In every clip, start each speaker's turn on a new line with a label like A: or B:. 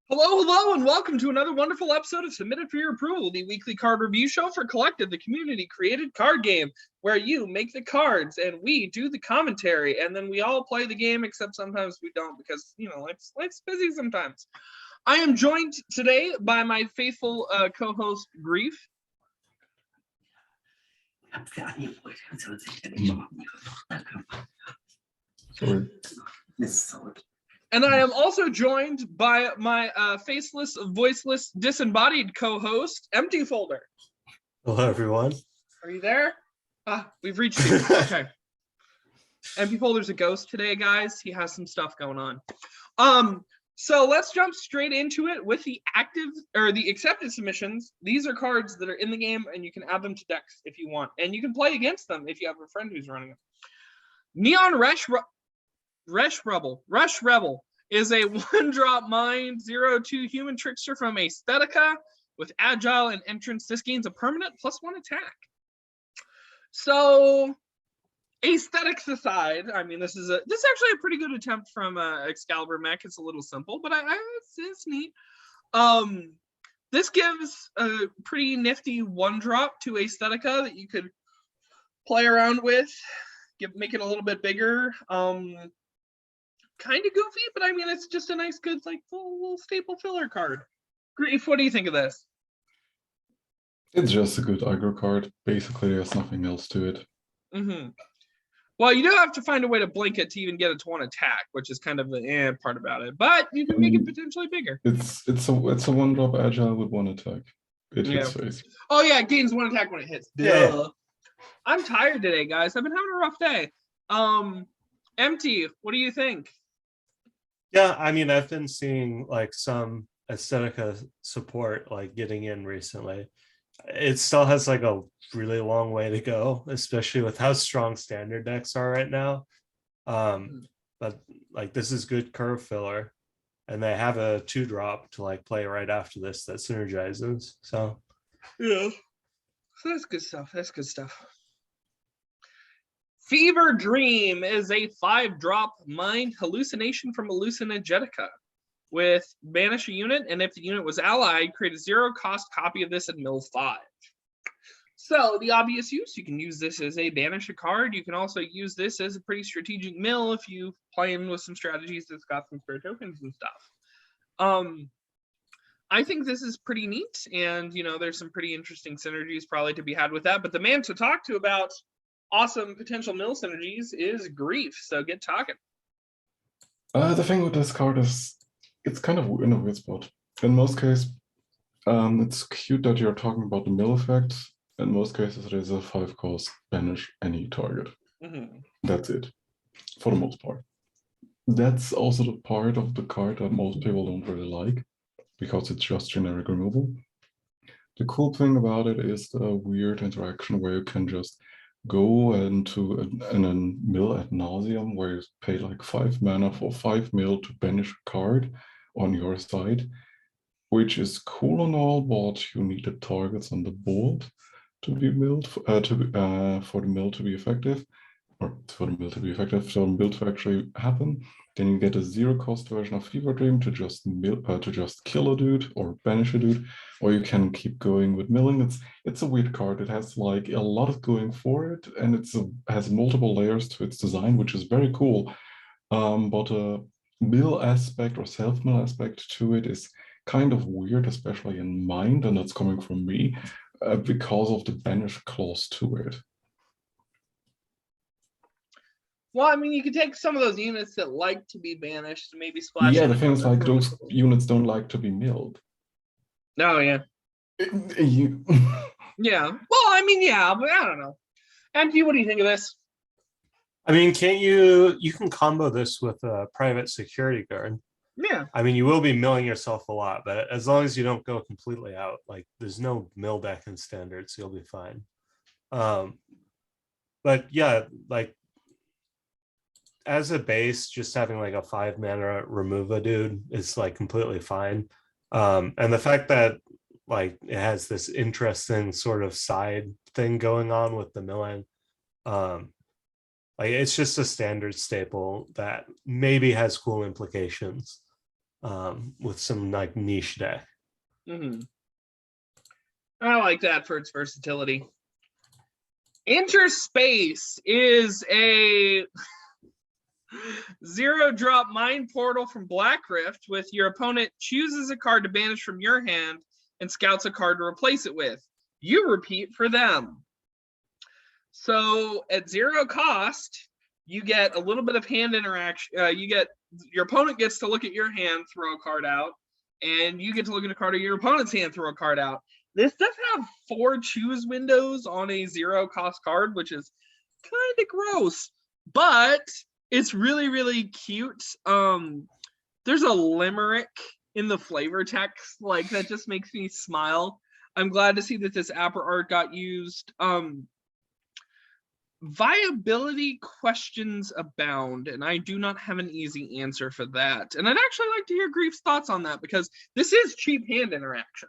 A: Hello, and welcome to another wonderful episode of Submitted for Your Approval, the weekly card review show for Collective, the community-created card game, where you make the cards and we do the commentary, and then we all play the game, except sometimes we don't because, life's busy sometimes. I am joined today by my faithful co-host, Grief. And I am also joined by my faceless, voiceless, disembodied co-host, Empty Folder.
B: Hello, everyone.
A: Are you there? We've reached you. Okay. Empty Folder's a ghost today, guys. He has some stuff going on. So let's jump straight into it with the accepted submissions. These are cards that are in the game, and you can add them to decks if you want, and you can play against them if you have a friend who's running them. Neon Rush Rebel is a 1-drop mind 0/2 human trickster from Aesthetica with agile and entrance. This gains a permanent +1 attack. So aesthetics aside, I mean, this is actually a pretty good attempt from Excalibur Mech. It's a little simple, but it's neat. This gives a pretty nifty 1-drop to Aesthetica that you could play around with, make it a little bit bigger. Kind of goofy, but I mean, it's just a nice, good, full little staple filler card. Grief, what do you think of this?
C: It's just a good aggro card. Basically, there's nothing else to it.
A: Mm-hmm. Well, you do have to find a way to blink it to even get it to 1 attack, which is kind of the part about it. But you can make it potentially bigger.
C: It's a 1-drop agile with 1 attack. It hits face.
A: Oh yeah, it gains 1 attack when it hits.
B: Yeah.
A: I'm tired today, guys. I've been having a rough day. Empty, what do you think?
B: Yeah, I mean, I've been seeing some Aesthetica support getting in recently. It still has a really long way to go, especially with how strong standard decks are right now. But this is good curve filler, and they have a 2-drop to play right after this that synergizes. So
A: yeah, so that's good stuff. Fever Dream is a 5-drop mind hallucination from Hallucinagetica with banish a unit, and if the unit was allied, create a 0-cost copy of this at mill 5. So the obvious use, you can use this as a banish a card. You can also use this as a pretty strategic mill if you play in with some strategies that's got some spare tokens and stuff. I think this is pretty neat, and there's some pretty interesting synergies probably to be had with that. But the man to talk to about awesome potential mill synergies is Grief. So get talking.
C: The thing with this card is it's kind of in a weird spot. In most cases, it's cute that you're talking about the mill effect. In most cases, it is a 5-cost banish any target. Mm-hmm. That's it, for the most part. That's also the part of the card that most people don't really like, because it's just generic removal. The cool thing about it is the weird interaction where you can just go into a mill ad nauseum, where you pay 5 mana for 5 mil to banish a card on your side, which is cool and all, but you need the targets on the board to be milled for the mill to be effective, for the mill to actually happen. Then you get a 0-cost version of Fever Dream to just kill a dude or banish a dude, or you can keep going with milling. It's a weird card. It has a lot going for it, and has multiple layers to its design, which is very cool. But a mill aspect or self-mill aspect to it is kind of weird, especially in mind, and that's coming from me, because of the banish clause to it.
A: Well, I mean, you could take some of those units that like to be banished and maybe splash.
C: Yeah, the thing is, those units don't like to be milled.
A: Oh, yeah. Yeah. Well, I mean, yeah, but I don't know. Empty, what do you think of this?
B: I mean, you can combo this with a private security guard.
A: Yeah.
B: I mean, you will be milling yourself a lot, but as long as you don't go completely out, there's no mill deck in standard, so you'll be fine. But yeah, as a base, just having a 5 mana remove a dude is completely fine. And the fact that it has this interesting sort of side thing going on with the milling, it's just a standard staple that maybe has cool implications. with some like niche deck.
A: Mm-hmm. I like that for its versatility. Interspace is a 0-drop Mind Portal from Black Rift with your opponent chooses a card to banish from your hand and scouts a card to replace it with. You repeat for them. So at 0 cost, you get a little bit of hand interaction. Your opponent gets to look at your hand, throw a card out, and you get to look at a card of your opponent's hand, throw a card out. This does have 4 choose windows on a 0 cost card, which is kind of gross, but it's really, really cute. There's a limerick in the flavor text, like that just makes me smile. I'm glad to see that this Apper art got used. Viability questions abound, and I do not have an easy answer for that. And I'd actually like to hear Grief's thoughts on that, because this is cheap hand interaction.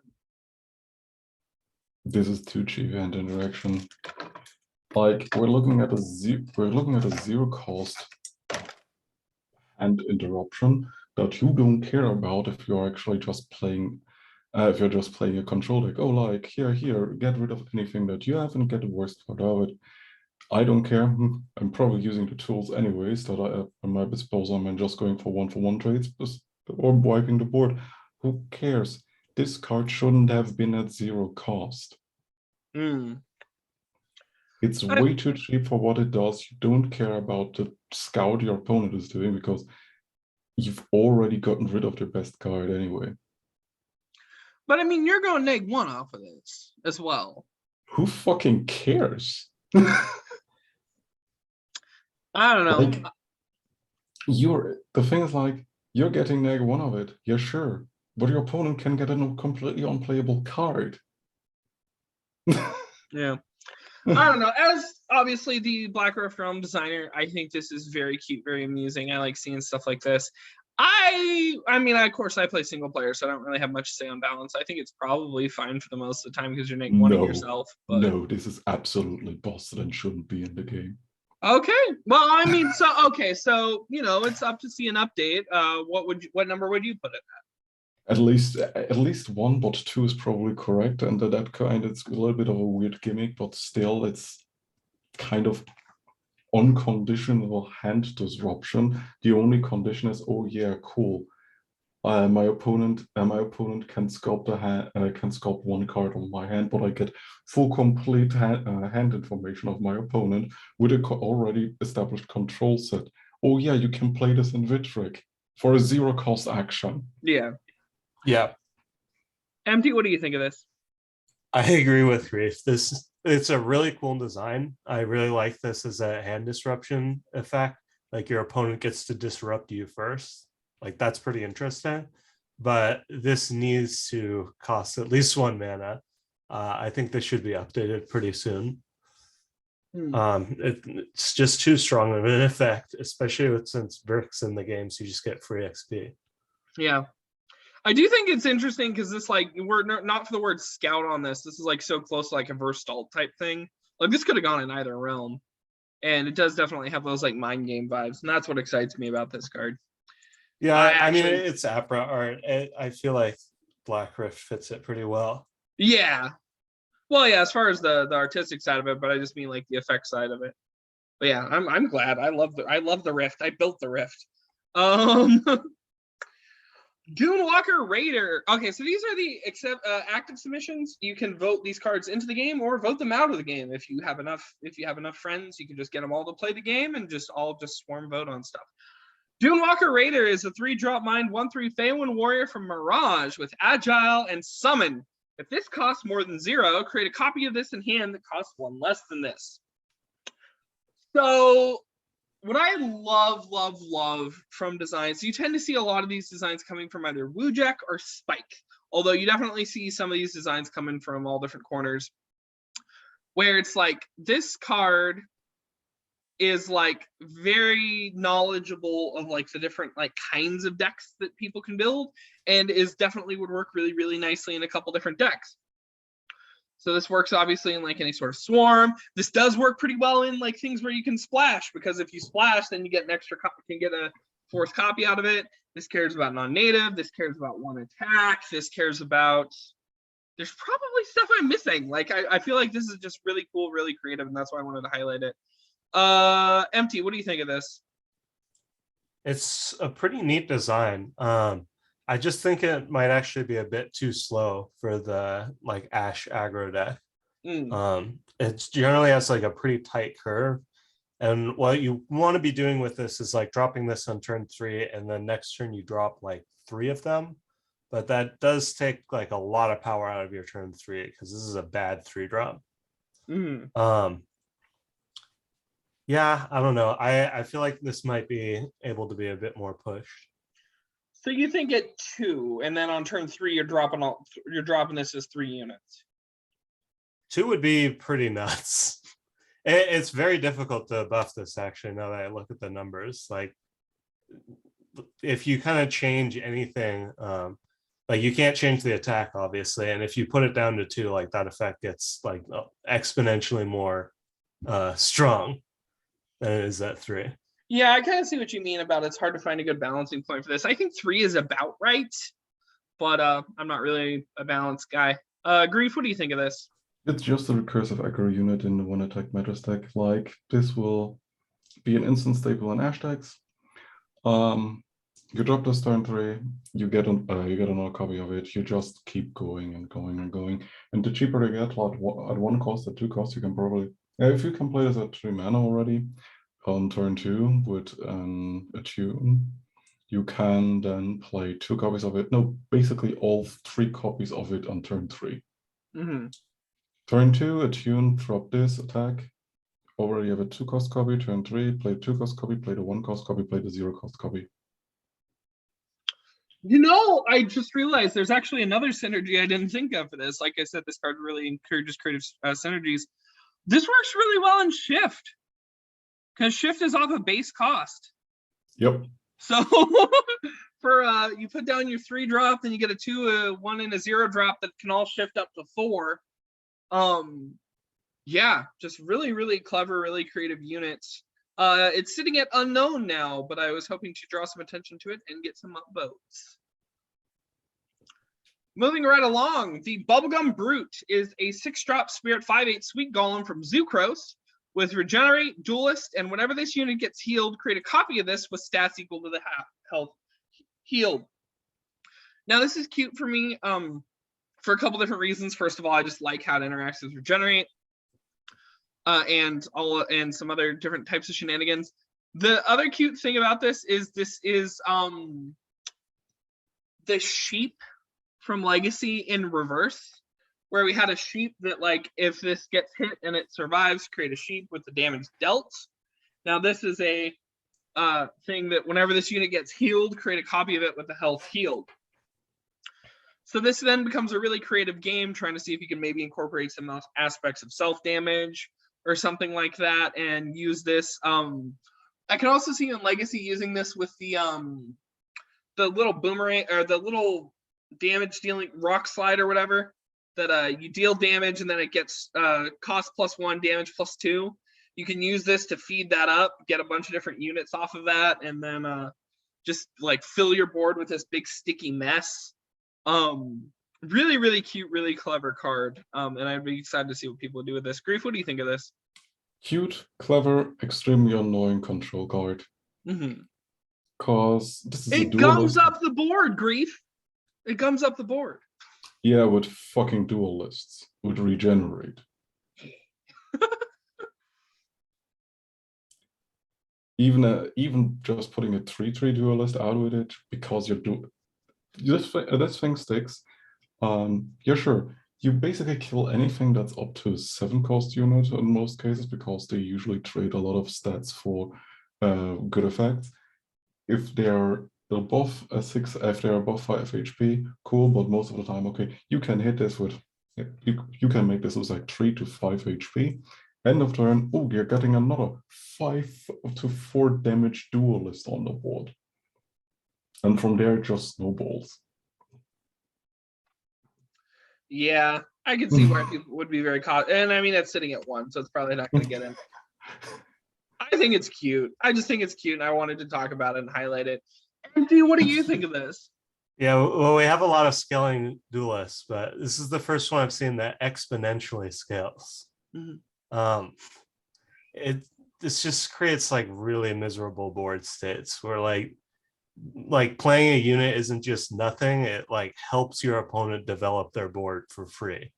C: This is too cheap hand interaction. Like we're looking at a 0 cost and interruption that you don't care about if you're actually just playing. If you're just playing a control deck, oh, like here, get rid of anything that you have and get the worst part of it. I don't care. I'm probably using the tools anyways that I have at my disposal. I'm just going for one-for-one trades or wiping the board. Who cares? This card shouldn't have been at 0 cost. It's way too cheap for what it does. You don't care about the scout your opponent is doing because you've already gotten rid of their best card anyway.
A: But I mean, you're going -1 off of this as well.
C: Who fucking cares?
A: I don't know.
C: Like, the thing is, like, you're getting -1 of it, yeah, sure, but your opponent can get a completely unplayable card.
A: Yeah, I don't know. As obviously the Black Rift Realm designer, I think this is very cute, very amusing. I like seeing stuff like this. I mean, of course, I play single player, so I don't really have much to say on balance. I think it's probably fine for the most of the time because you're -1ing yourself. But...
C: No, this is absolutely busted and shouldn't be in the game.
A: Okay, well, I mean, so you know, it's up to see an update. What number would you put it at?
C: At least 1, but 2 is probably correct, and that kind, it's a little bit of a weird gimmick, but still, it's kind of unconditional hand disruption. The only condition is, oh yeah, cool. My opponent can sculpt sculpt 1 card on my hand, but I get full complete hand information of my opponent with a already established control set. Oh yeah, you can play this in Vitric for a 0 cost action.
A: Yeah.
B: Yeah.
A: Empty, what do you think of this?
B: I agree with Grief. It's a really cool design. I really like this as a hand disruption effect. Like your opponent gets to disrupt you first. Like that's pretty interesting. But this needs to cost at least 1 mana. I think this should be updated pretty soon. It's just too strong of an effect, especially since Brick's in the game, so you just get free XP.
A: Yeah. I do think it's interesting because this, like, we're not for the word scout on this. This is like so close to like a Verstalt type thing. Like this could have gone in either realm. And it does definitely have those like mind game vibes. And that's what excites me about this card.
B: Yeah, I mean, it's Apra art. I feel like Black Rift fits it pretty well.
A: Yeah. Well, yeah, as far as the artistic side of it, but I just mean like the effect side of it. But yeah, I'm glad. I love the Rift. I built the Rift. Dunewalker Raider. Okay, so these are the active submissions. You can vote these cards into the game or vote them out of the game if you have enough. If you have enough friends, you can just get them all to play the game and just swarm vote on stuff. Dunewalker Raider is a 3-drop mind 1/3 Feywind warrior from Mirage with Agile and Summon. If this costs more than 0, create a copy of this in hand that costs 1 less than this. So what I love from designs, you tend to see a lot of these designs coming from either Wujek or Spike. Although you definitely see some of these designs coming from all different corners. Where it's like, this card is like very knowledgeable of like the different like kinds of decks that people can build, and is definitely would work really, really nicely in a couple different decks. So this works obviously in like any sort of swarm. This does work pretty well in like things where you can splash, because if you splash, then you get an extra can get a 4th copy out of it. This cares about non-native. This cares about one attack. This cares about. There's probably stuff I'm missing. Like I feel like this is just really cool, really creative, and that's why I wanted to highlight it. Empty. What do you think of this?
B: It's a pretty neat design. I just think it might actually be a bit too slow for the like Ash aggro deck. It generally has like a pretty tight curve. And what you want to be doing with this is like dropping this on turn 3, and then next turn you drop like 3 of them. But that does take like a lot of power out of your turn 3 because this is a bad 3-drop. Yeah, I don't know. I feel like this might be able to be a bit more pushed.
A: So you think at 2, and then on turn 3 you're dropping this as 3 units.
B: 2 would be pretty nuts. It's very difficult to buff this actually. Now that I look at the numbers, like if you kind of change anything, like you can't change the attack obviously, and if you put it down to 2, like that effect gets like exponentially more strong than it is at 3.
A: Yeah, I kind of see what you mean about it's hard to find a good balancing point for this. I think 3 is about right, but I'm not really a balanced guy. Grief, what do you think of this?
C: It's just a recursive aggro unit in the one attack meta stack. Like this will be an instant staple in Ash decks. You drop this turn 3, you get another copy of it. You just keep going and going and going. And the cheaper they get, at 1 cost, at 2 cost, you can probably, if you can play this at 3 mana already on turn 2 with a tune, you can then play 2 copies of it. No, basically all 3 copies of it on turn 3. Turn 2, attune, drop this attack. Already have a 2-cost copy. Turn 3, play 2-cost copy, play the 1-cost copy, play the 0-cost copy.
A: You know, I just realized there's actually another synergy I didn't think of for this. Like I said, this card really encourages creative synergies. This works really well in Shift, because Shift is off a base cost.
C: Yep.
A: So for you put down your 3-drop, then you get a 2, a 1, and a 0-drop that can all shift up to 4. Yeah, just really, really clever, really creative units. It's sitting at unknown now, but I was hoping to draw some attention to it and get some votes. Moving right along, the Bubblegum Brute is a 6-drop Spirit 5/8 Sweet Golem from Zucros with Regenerate, Duelist, and whenever this unit gets healed, create a copy of this with stats equal to the health healed. Now, this is cute for me for a couple different reasons. First of all, I just like how it interacts with Regenerate. And some other different types of shenanigans. The other cute thing about this is the sheep from Legacy in reverse, where we had a sheep that, like, if this gets hit and it survives, create a sheep with the damage dealt. Now this is a thing that whenever this unit gets healed, create a copy of it with the health healed. So this then becomes a really creative game, trying to see if you can maybe incorporate some aspects of self-damage or something like that, and use this. I can also see in Legacy using this with the little boomerang, or the little damage dealing rock slide or whatever, that you deal damage and then it gets cost +1, damage +2. You can use this to feed that up, get a bunch of different units off of that, and then just like fill your board with this big sticky mess. Really, really cute, really clever card. And I'd be excited to see what people do with this. Grief, what do you think of this?
C: Cute, clever, extremely annoying control card. Because this is
A: it gums up the board, Grief. It gums up the board.
C: Yeah, with fucking dual lists. Would regenerate. Even just putting a 3/3 duelist out with it, because you're doing this thing sticks. Yeah, sure. You basically kill anything that's up to a 7-cost unit in most cases, because they usually trade a lot of stats for good effects. If they're above a 6, if they're above 5 HP, cool. But most of the time, okay, you can hit this with you can make this lose like 3 to 5 HP. End of turn, oh, you're getting another 5 to 4 damage duelist on the board. And from there, it just snowballs.
A: Yeah, I can see why people would be very caught. And I mean, it's sitting at 1, so it's probably not going to get in. I think it's cute. I just think it's cute, and I wanted to talk about it and highlight it. MD, what do you think of this?
B: Yeah, well, we have a lot of scaling duelists, but this is the first one I've seen that exponentially scales.
A: Mhm.
B: This just creates like really miserable board states where like playing a unit isn't just nothing, it like helps your opponent develop their board for free.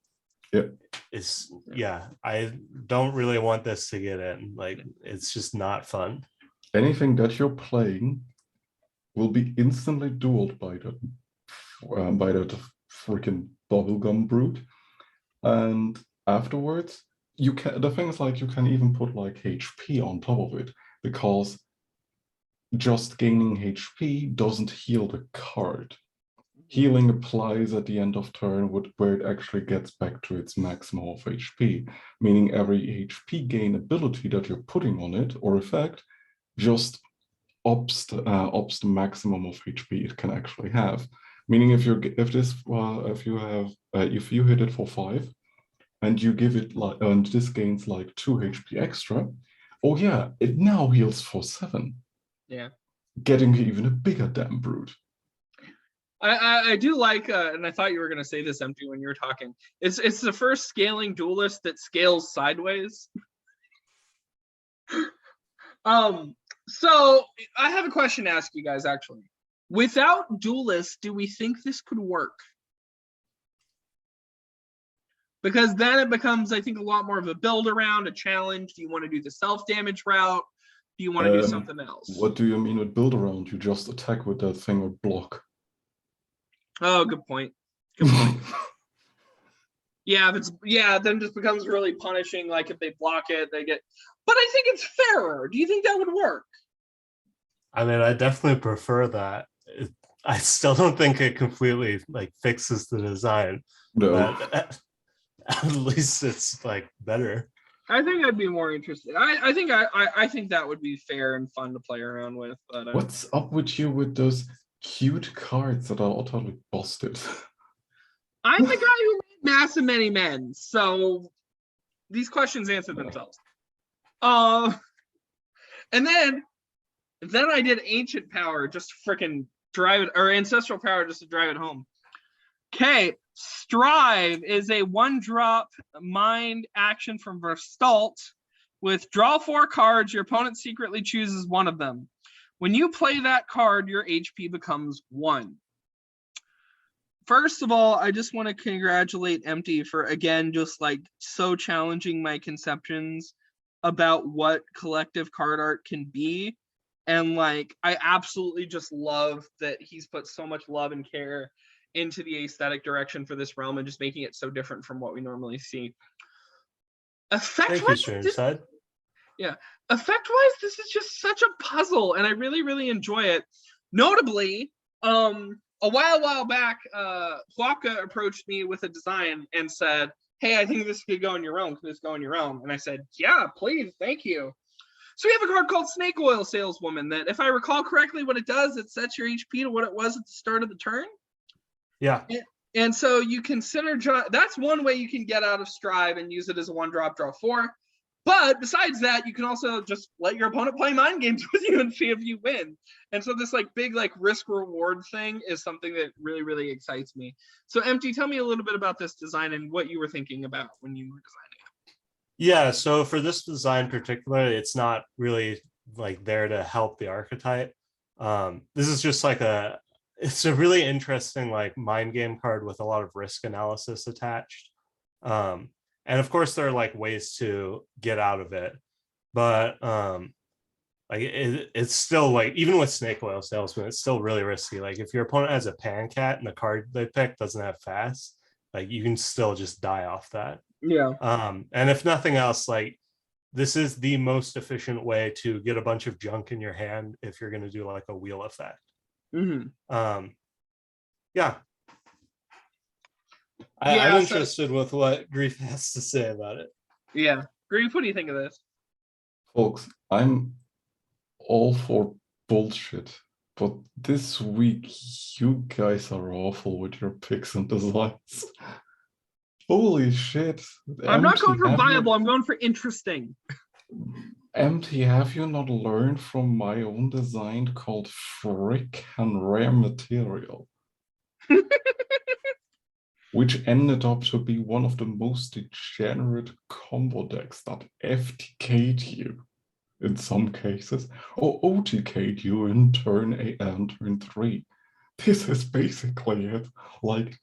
C: Yeah.
B: I don't really want this to get in. Like, it's just not fun.
C: Anything that you're playing will be instantly dueled by that freaking Bubblegum Brute, and afterwards you can. The thing is, like, you can even put like HP on top of it, because just gaining HP doesn't heal the card. Healing applies at the end of turn, where it actually gets back to its maximum of HP, meaning every HP gain ability that you're putting on it or effect just ups the maximum of HP it can actually have. Meaning if you hit it for 5 and you give it like, and this gains like 2 HP extra, oh yeah, it now heals for 7.
A: Yeah,
C: getting even a bigger damn brute.
A: I do like, and I thought you were going to say this, Empty, when you were talking. It's the first scaling duelist that scales sideways. So I have a question to ask you guys, actually. Without duelists, do we think this could work? Because then it becomes, I think, a lot more of a build around, a challenge. Do you want to do the self-damage route? Do you want to do something else?
C: What do you mean with build around? You just attack with that thing or block.
A: Oh, good point. Good point. Yeah, then it just becomes really punishing. Like if they block it, they get. But I think it's fairer. Do you think that would work?
B: I mean, I definitely prefer that. I still don't think it completely like fixes the design.
C: No.
B: But at least it's like better.
A: I think I'd be more interested. I think that would be fair and fun to play around with. But
C: what's up with you with those cute cards that are totally busted?
A: I'm the guy who made Mass and Many Men, so these questions answer themselves. And then I did Ancient Power just to freaking drive it, or Ancestral Power just to drive it home. Okay, Strive is a 1-drop mind action from Verstalt with draw 4 cards. Your opponent secretly chooses one of them. When you play that card, your HP becomes 1. First of all, I just want to congratulate Empty for, again, just like so challenging my conceptions about what collective card art can be. And like, I absolutely just love that he's put so much love and care into the aesthetic direction for this realm and just making it so different from what we normally see. Effect-wise, this is just such a puzzle, and I really, really enjoy it. Notably, a while back, Huapka approached me with a design and said, hey, I think this could go in your realm. Could this go in your realm? And I said, yeah, please, thank you. So we have a card called Snake Oil Saleswoman that, if I recall correctly, what it does, it sets your HP to what it was at the start of the turn.
B: Yeah.
A: And so you can synergize. That's one way you can get out of Strive and use it as a 1-drop, draw 4. But besides that, you can also just let your opponent play mind games with you and see if you win. And so this like big like risk reward thing is something that really, really excites me. So Empty, tell me a little bit about this design and what you were thinking about when you were designing it.
B: Yeah, so for this design particularly, it's not really like there to help the archetype. This is just like it's a really interesting like mind game card with a lot of risk analysis attached. And of course there are like ways to get out of it, but like it's still like, even with Snake Oil Salesman, it's still really risky. Like if your opponent has a Pan Cat and the card they pick doesn't have fast, like you can still just die off that.
A: Yeah.
B: And if nothing else, like this is the most efficient way to get a bunch of junk in your hand if you're going to do like a wheel effect. Yeah. I'm interested with what Grief has to say about it.
A: Yeah. Grief, what do you think of this?
C: Folks, I'm all for bullshit, but this week you guys are awful with your picks and designs. Holy shit.
A: I'm not going for viable, I'm going for interesting.
C: Empty, have you not learned from my own design called Frick and Rare Material? Which ended up to be one of the most degenerate combo decks that FTK'd you in some cases, or OTK'd you in turn 3. This is basically it. Like,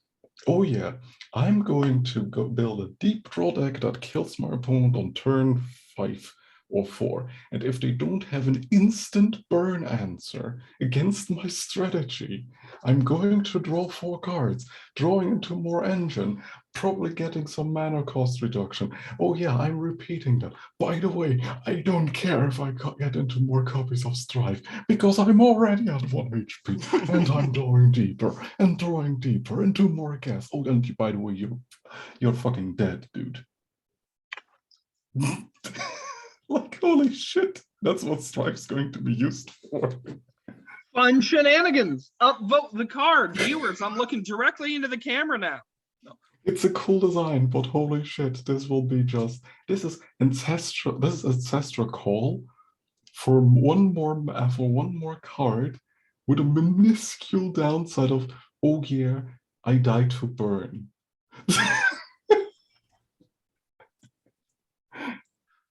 C: oh yeah, I'm going to go build a deep draw deck that kills my opponent on turn 5 or 4. And if they don't have an instant burn answer against my strategy, I'm going to draw 4 cards, drawing into more engine, probably getting some mana cost reduction. Oh yeah, I'm repeating that. By the way, I don't care if I get into more copies of Strife, because I'm already at 1 HP, and I'm drawing deeper, and drawing deeper, and 2 more gas. Oh, and by the way, you're fucking dead, dude. Like, holy shit, that's what Strife's going to be used for.
A: Fun shenanigans. Upvote the card. Viewers, I'm looking directly into the camera now. No.
C: It's a cool design, but holy shit, this will be just, this is Ancestral Call for one more card with a minuscule downside of, oh yeah, I died to burn.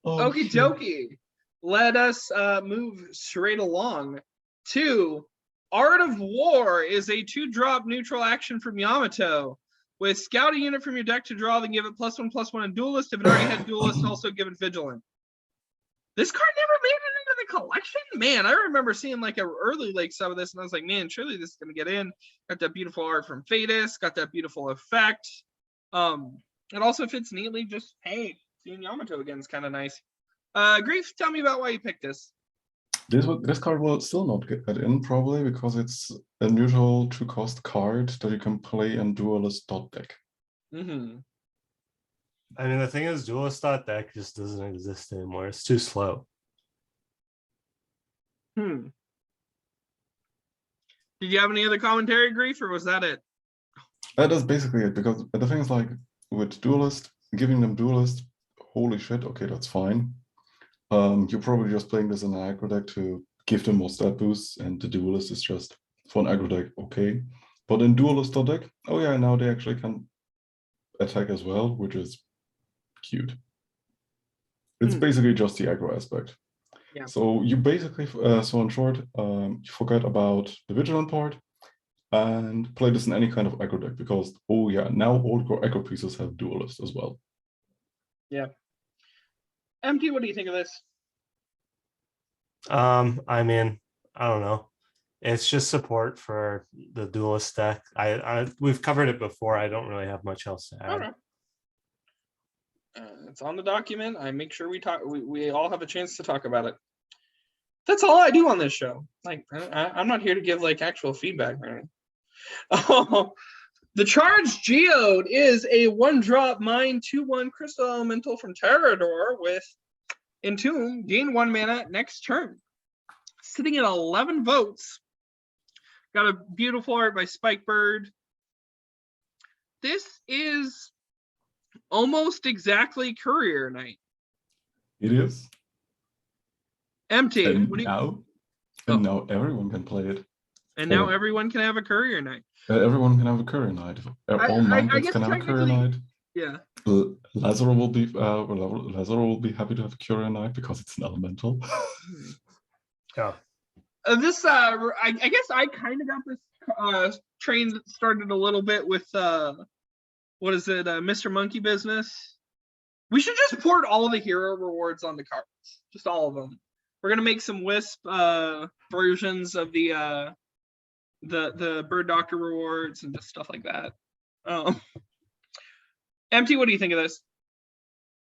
C: Oh,
A: Okie dokie. Let us move straight along to Art of War is a 2-drop neutral action from Yamato. With scout a unit from your deck to draw, then give it +1/+1 and duelist. If it already had duelist, also give it vigilant. This card never made it into the collection? Man, I remember seeing like an early like some of this, and I was like, man, surely this is gonna get in. Got that beautiful art from Fadis, got that beautiful effect. It also fits neatly, just hey, seeing Yamato again is kind of nice. Grief, tell me about why you picked this.
C: This card will still not get in, probably because it's a neutral 2-cost card that you can play in duelist dot deck.
A: Mm-hmm.
B: I mean, the thing is, duelist dot deck just doesn't exist anymore. It's too slow.
A: Did you have any other commentary, Grief, or was that it?
C: That's basically it, because the thing is, like, with duelist, giving them duelist, holy shit, okay, that's fine. You're probably just playing this in an aggro deck to give them more stat boosts, and the duelist is just for an aggro deck, okay. But in duelist deck, oh yeah, now they actually can attack as well, which is cute. It's basically just the aggro aspect.
A: Yeah.
C: So you basically, so in short, you forget about the vigilant part and play this in any kind of aggro deck, because oh yeah, now all aggro pieces have duelist as well.
A: Yeah. MT, what do you think of this?
B: I mean, I don't know. It's just support for the duelist deck. We've covered it before. I don't really have much else to add.
A: Okay. It's on the document. I make sure we talk. We all have a chance to talk about it. That's all I do on this show. Like, I'm not here to give like actual feedback or anything. The Charge Geode is a 1-drop mine 2/1 crystal elemental from Terrador with Entomb, gain 1 mana next turn. Sitting at 11 votes. Got a beautiful art by Spikebird. This is almost exactly Courier Knight.
C: It is.
A: Empty.
C: And now everyone can play it.
A: And now everyone can have a Courier Knight.
C: Everyone can have a Courier Knight. All non-decks can have a Courier Knight.
A: Yeah.
C: Lazaro will be happy to have a Courier Knight because it's an elemental.
B: Yeah.
A: This I guess I kind of got this train started a little bit with what is it, Mr. Monkey Business. We should just port all of the hero rewards on the cards, just all of them. We're gonna make some Wisp versions of the Bird Doctor rewards and just stuff like that. MT, what do you think of this?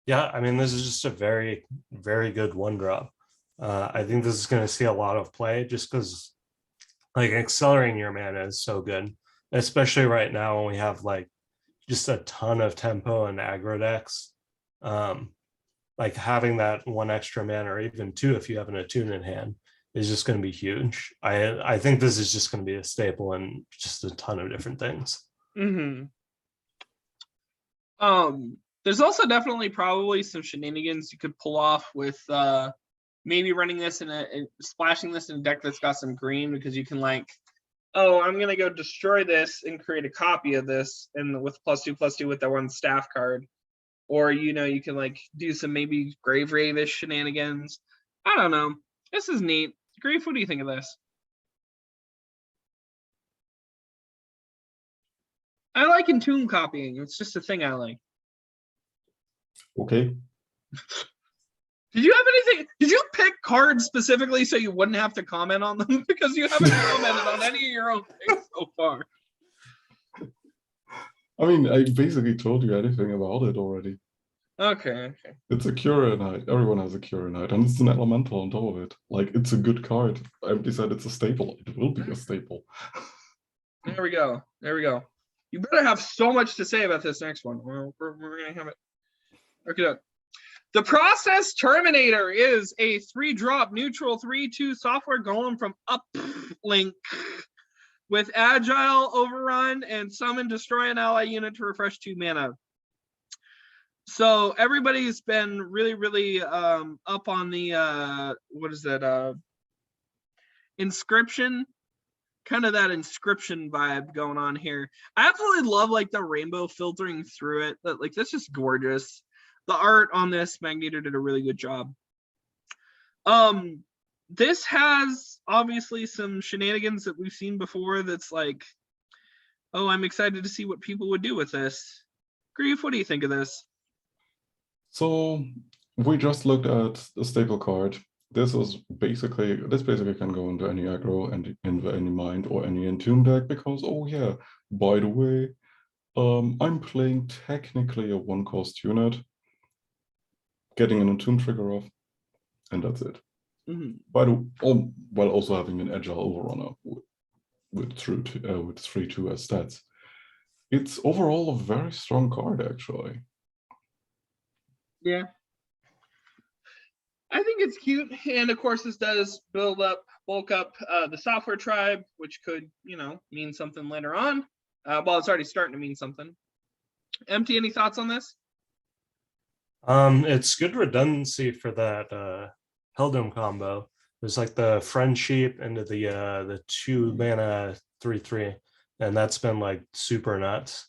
B: Yeah, I mean, this is just a very, very good 1-drop. I think this is going to see a lot of play just because like accelerating your mana is so good, especially right now when we have like just a ton of tempo and aggro decks. Like having that 1 extra mana, or even 2 if you have an Attune in hand, is just going to be huge. I think this is just going to be a staple in just a ton of different things.
A: There's also definitely probably some shenanigans you could pull off with maybe running this splashing this in a deck that's got some green, because you can like, oh, I'm gonna go destroy this and create a copy of this, and with +2/+2 with that one staff card. Or, you know, you can like do some maybe Grave Rave-ish shenanigans. I don't know. This is neat. Grief, what do you think of this? I like Entomb copying. It's just a thing I like.
C: Okay.
A: Did you have anything? Did you pick cards specifically so you wouldn't have to comment on them? Because you haven't commented on any of your own things so far.
C: I mean, I basically told you anything about it already.
A: Okay.
C: It's a Cura Knight. Everyone has a Cura Knight, and it's an elemental on top of it. Like, it's a good card. Empty said it's a staple. It will be a staple.
A: There we go. You better have so much to say about this next one. We're going to have it. Okay. The Process Terminator is a 3-drop neutral 3/2 software golem from Uplink with Agile, Overrun, and Summon, destroy an ally unit to refresh 2 mana. So everybody's been really up on the what is that? Inscription. Kind of that Inscription vibe going on here. I absolutely love like the rainbow filtering through it. Like, that's just gorgeous. The art on this, Magneto did a really good job. This has obviously some shenanigans that we've seen before. That's like, oh, I'm excited to see what people would do with this. Grief, what do you think of this?
C: So we just looked at the staple card. This basically can go into any aggro and into any mind or any Entomb deck, because, oh yeah, by the way, I'm playing technically a 1-cost unit, getting an Entomb trigger off, and that's it. While also having an Agile Overrunner with 3/2 as stats. It's overall a very strong card, actually.
A: Yeah. I think it's cute, and of course this does bulk up the software tribe, which could, you know, mean something later on. Well, it's already starting to mean something. Empty, any thoughts on this?
B: It's good redundancy for that Heldom combo. There's like the Friendship into the 2 mana 3/3, and that's been like super nuts.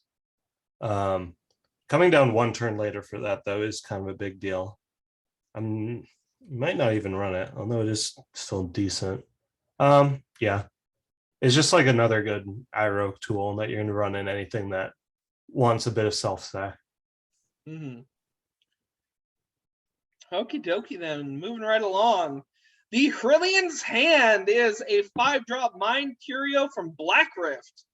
B: Coming down 1 turn later for that though is kind of a big deal. Might not even run it, although it is still decent. Yeah, it's just like another good aggro tool that you're going to run in anything that wants a bit of self-stack.
A: Okie dokie then, moving right along. The Frillians Hand is a 5-drop Mind Curio from Black Rift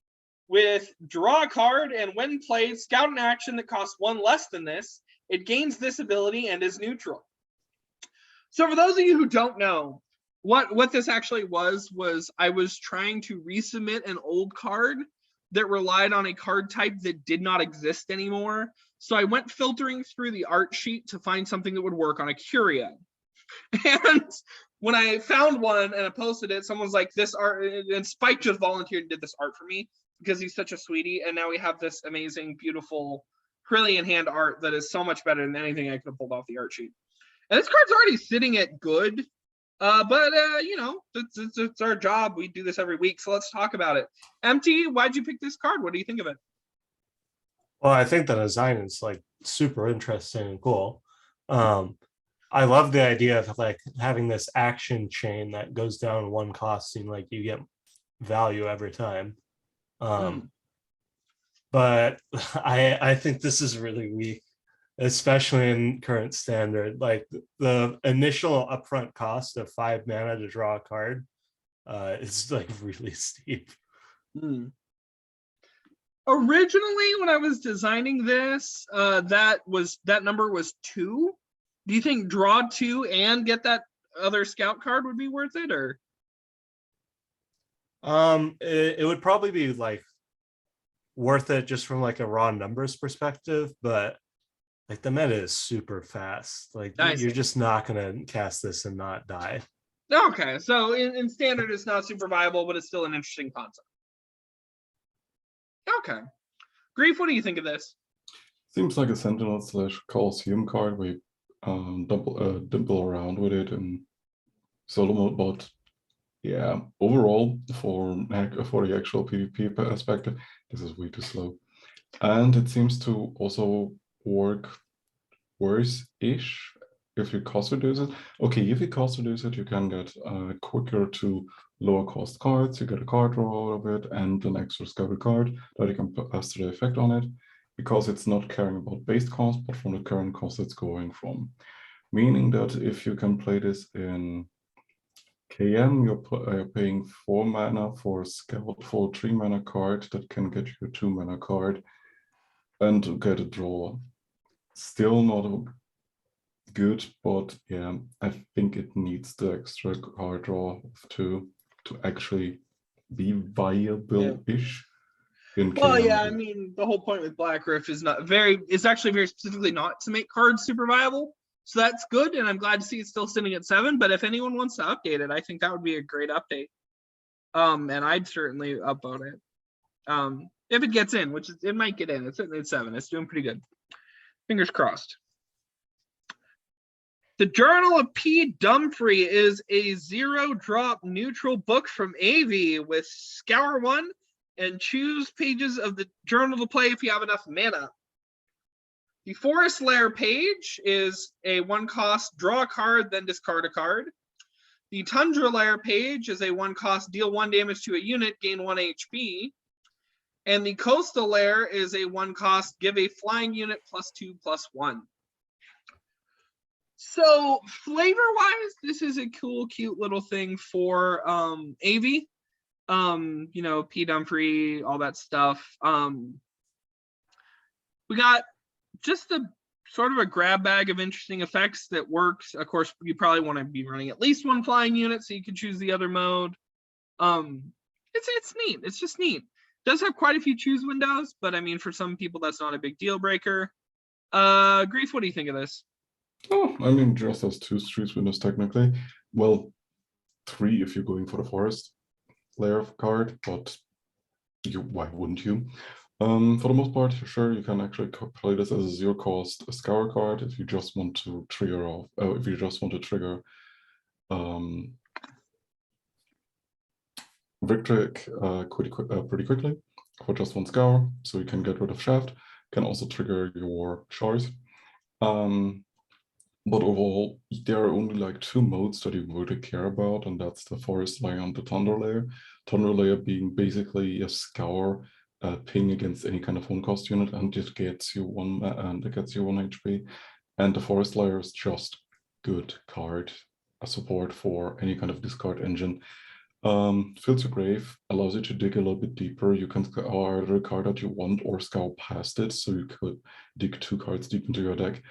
A: with draw a card, and when played, scout an action that costs 1 less than this. It gains this ability and is neutral. So for those of you who don't know, what this actually was I was trying to resubmit an old card that relied on a card type that did not exist anymore. So I went filtering through the art sheet to find something that would work on a curio. And when I found one and I posted it, someone's like, this art, and Spike just volunteered and did this art for me because he's such a sweetie. And now we have this amazing, beautiful Hrillian Hand art that is so much better than anything I could have pulled off the art sheet. And this card's already sitting at good, but you know, it's our job. We do this every week, so let's talk about it. Empty, why'd you pick this card? What do you think of it?
B: Well, I think the design is like super interesting and cool. I love the idea of like having this action chain that goes down 1 costing, like you get value every time. But I think this is really weak, especially in current standard. Like the initial upfront cost of 5 mana to draw a card is like really steep.
A: Originally, when I was designing this, that number was 2. Do you think draw 2 and get that other scout card would be worth it, or?
B: It would probably be like worth it just from like a raw numbers perspective, but like the meta is super fast. Like you're just not gonna cast this and not die.
A: Okay, so in standard it's not super viable, but it's still an interesting concept. Okay. Grief, what do you think of this?
C: Seems like a Sentinel / Coliseum card where you dimple around with it and solo mode, but yeah, overall for the actual PvP perspective, this is way too slow. And it seems to also work worse-ish if you cost reduce it. Okay, if you cost reduce it, you can get quicker to lower cost cards. You get a card draw out of it and an extra scouted card that you can pass the effect on it, because it's not caring about base cost, but from the current cost it's going from. Meaning that if you can play this in KM, you're paying 4 mana for a scout for a 3 mana card that can get you a 2 mana card and get a draw. Still not good, but yeah, I think it needs the extra card draw to actually be viable-ish.
A: Well, yeah, I mean, the whole point with Black Rift is actually very specifically not to make cards super viable. So that's good, and I'm glad to see it's still sitting at 7. But if anyone wants to update it, I think that would be a great update. And I'd certainly upvote it. If it gets in, which it might get in. It's sitting at 7. It's doing pretty good. Fingers crossed. The Journal of P Dumpfree is a 0-drop neutral book from AV with Scour 1 and choose pages of the journal to play if you have enough mana. The Forest Lair page is a 1-cost draw a card, then discard a card. The Tundra Lair page is a 1-cost deal 1 damage to a unit, gain 1 HP. And the Coastal Lair is a 1-cost give a flying unit +2/+1. So flavor-wise, this is a cool, cute little thing for AV. You know, P Dumpfree, all that stuff. We got just a sort of a grab bag of interesting effects that works. Of course, you probably want to be running at least 1 flying unit so you can choose the other mode. It's neat. It's just neat. It does have quite a few choose windows, but I mean, for some people, that's not a big deal breaker. Grief, what do you think of this?
C: Oh, I mean, just has 2 choose windows technically. Well, 3 if you're going for the Forest Lair card, but why wouldn't you? For the most part, sure, you can actually play this as a 0-cost Scour card if you just want to trigger off. If you just want to trigger Victric pretty quickly for just 1 Scour, so you can get rid of Shaft. Can also trigger your Shards. But overall, there are only like 2 modes that you really care about, and that's the Forest Lair and the Thunder Lair. Thunder Lair being basically a Scour ping against any kind of 1-cost unit, and it gets you 1 HP. And the Forest Lair is just good card, a support for any kind of discard engine. Fills your grave, allows you to dig a little bit deeper. You can scour either a card that you want or scour past it, so you could dig 2 cards deep into your deck.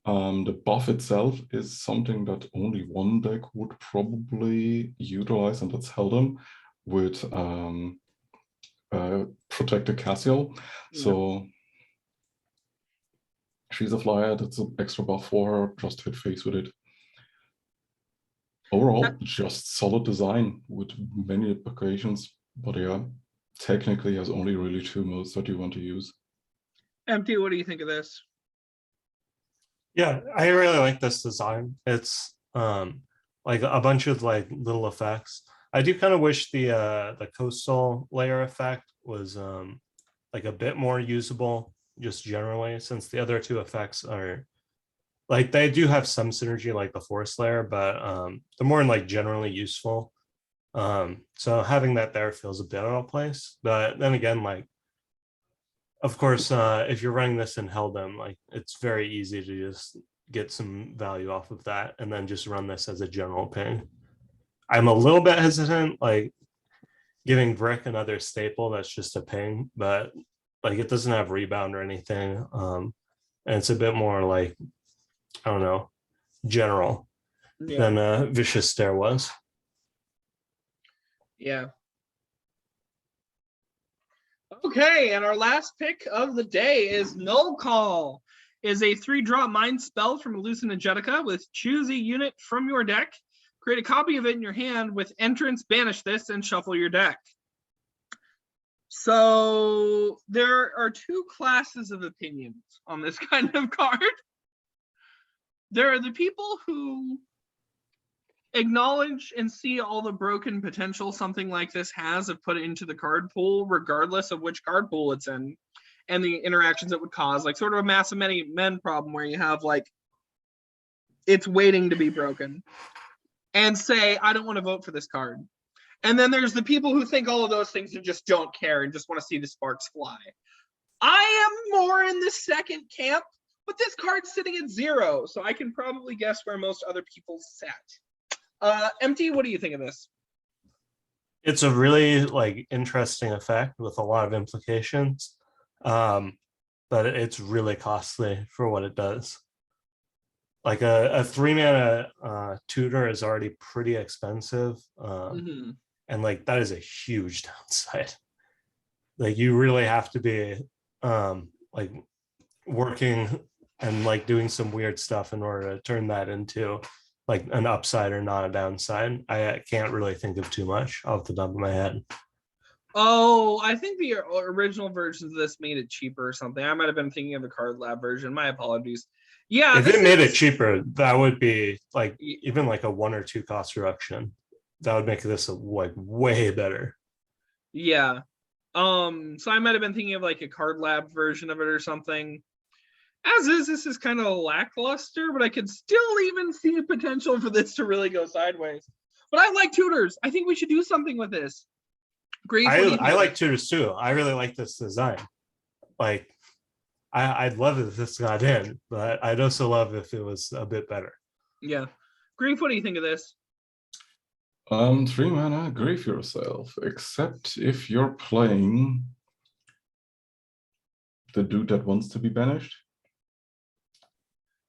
C: The buff itself is something that only 1 deck would probably utilize, and that's Heldem with Protector Cassiel. Yeah. So she's a flyer, that's an extra buff for her, just hit face with it. Overall, just solid design with many applications, but yeah, technically has only really 2 modes that you want to use.
A: Empty, what do you think of this?
B: Yeah, I really like this design. It's like a bunch of like little effects. I do kind of wish the Coastal Layer effect was like a bit more usable just generally, since the other 2 effects are like, they do have some synergy like the Forest Layer, but they're more like generally useful. So having that there feels a bit out of place. But then again, like, of course, if you're running this in Heldem, like, it's very easy to just get some value off of that and then just run this as a general ping. I'm a little bit hesitant, like giving Brick another staple that's just a ping, but like it doesn't have rebound or anything. And it's a bit more like, I don't know, general than Vicious Stare was.
A: Yeah. Okay, and our last pick of the day is Null Call. Is a 3-drop mind spell from Hallucinagetica with choose a unit from your deck, create a copy of it in your hand, with entrance, banish this, and shuffle your deck. So there are 2 classes of opinions on this kind of card. There are the people who acknowledge and see all the broken potential something like this has if put it into the card pool, regardless of which card pool it's in, and the interactions it would cause, like sort of a mass of many men problem where you have like it's waiting to be broken, and say, I don't want to vote for this card. And then there's the people who think all of those things and just don't care and just want to see the sparks fly. I am more in the second camp, but this card's sitting at 0, so I can probably guess where most other people sat. Empty, what do you think of this?
B: It's a really like interesting effect with a lot of implications, but it's really costly for what it does. Like a 3-mana tutor is already pretty expensive, and like that is a huge downside. Like you really have to be like working and like doing some weird stuff in order to turn that into like an upside or not a downside. I can't really think of too much off the top of my head.
A: Oh, I think the original versions of this made it cheaper or something. I might have been thinking of the Card Lab version. My apologies. Yeah,
B: if it made it cheaper, that would be like even like a 1 or 2 cost reduction. That would make this like way better.
A: Yeah. So I might have been thinking of like a Card Lab version of it or something. As is, this is kind of lackluster, but I could still even see the potential for this to really go sideways. But I like tutors. I think we should do something with this. Great.
B: I like tutors too. I really like this design. Like, I'd love if this got in, but I'd also love if it was a bit better.
A: Yeah. Grief, what do you think of this?
C: 3 mana, grieve yourself, except if you're playing the dude that wants to be banished.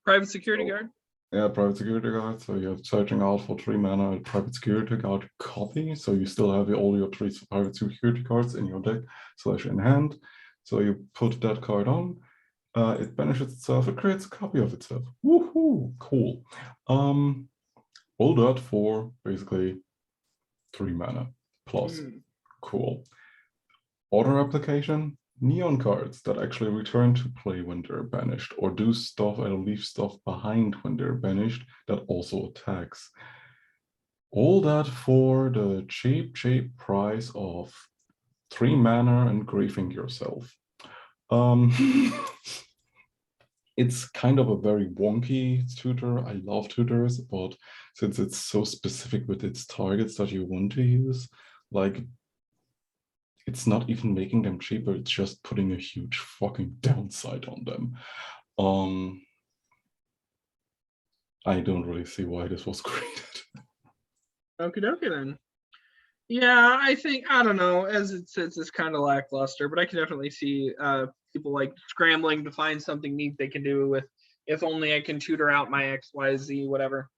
A: Private security guard?
C: Yeah, private security guard. So you're searching out for 3 mana private security guard copy. So you still have all your 3 private security cards in your deck / in hand. So you put that card on. It banishes itself. It creates a copy of itself. Woohoo! Cool. All that for basically 3 mana plus. Cool. Order application. Neon cards that actually return to play when they're banished, or do stuff and leave stuff behind when they're banished that also attacks. All that for the cheap price of 3 mana and grieving yourself. It's kind of a very wonky tutor. I love tutors, but since it's so specific with its targets that you want to use, like, it's not even making them cheaper, it's just putting a huge fucking downside on them. I don't really see why this was created.
A: Okie dokie then. Yeah, I think, I don't know, as it says, it's kind of lackluster, but I can definitely see people like scrambling to find something neat they can do with, if only I can tutor out my XYZ, whatever.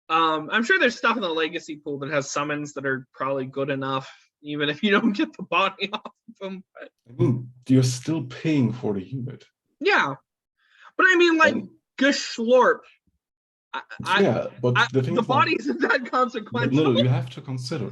A: I'm sure there's stuff in the legacy pool that has summons that are probably good enough, even if you don't get the body off of them. But...
C: I mean, you're still paying for the unit.
A: Yeah. But I mean, like, Geschlorp. The body isn't that consequential.
C: No, you have to consider,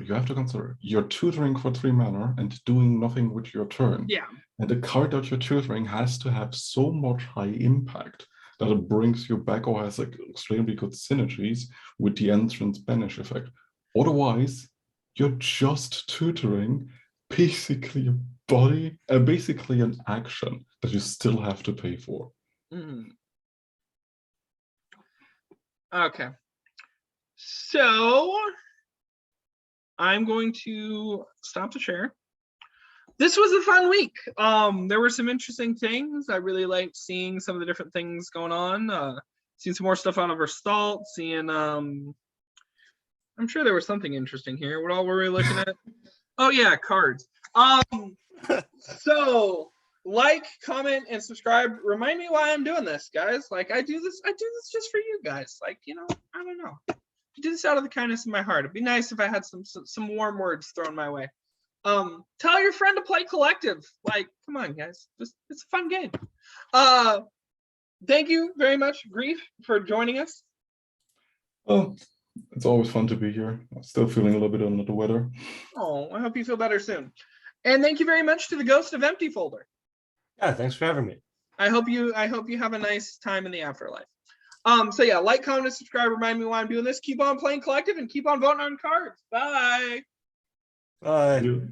C: you're tutoring for 3 mana and doing nothing with your turn.
A: Yeah.
C: And the card that you're tutoring has to have so much high impact that it brings you back or has like extremely good synergies with the entrance banish effect. Otherwise, you're just tutoring basically a body, basically an action that you still have to pay for.
A: Okay. So I'm going to stop the share. This was a fun week. There were some interesting things. I really liked seeing some of the different things going on. Seeing some more stuff out of our Stalt, seeing I'm sure there was something interesting here. What all were we looking at? Oh yeah, cards. So like, comment, and subscribe. Remind me why I'm doing this, guys. Like, I do this just for you guys. Like, you know, I don't know. I do this out of the kindness of my heart. It'd be nice if I had some warm words thrown my way. Tell your friend to play collective. Like, come on, guys. It's a fun game. Thank you very much, Grief, for joining us.
C: Oh, it's always fun to be here. I'm still feeling a little bit under the weather.
A: Oh, I hope you feel better soon. And thank you very much to the Ghost of Empty folder.
B: Yeah, thanks for having me.
A: I hope you have a nice time in the afterlife. So yeah, like, comment, and subscribe. Remind me why I'm doing this. Keep on playing collective and keep on voting on cards. Bye.
B: Bye.
C: You-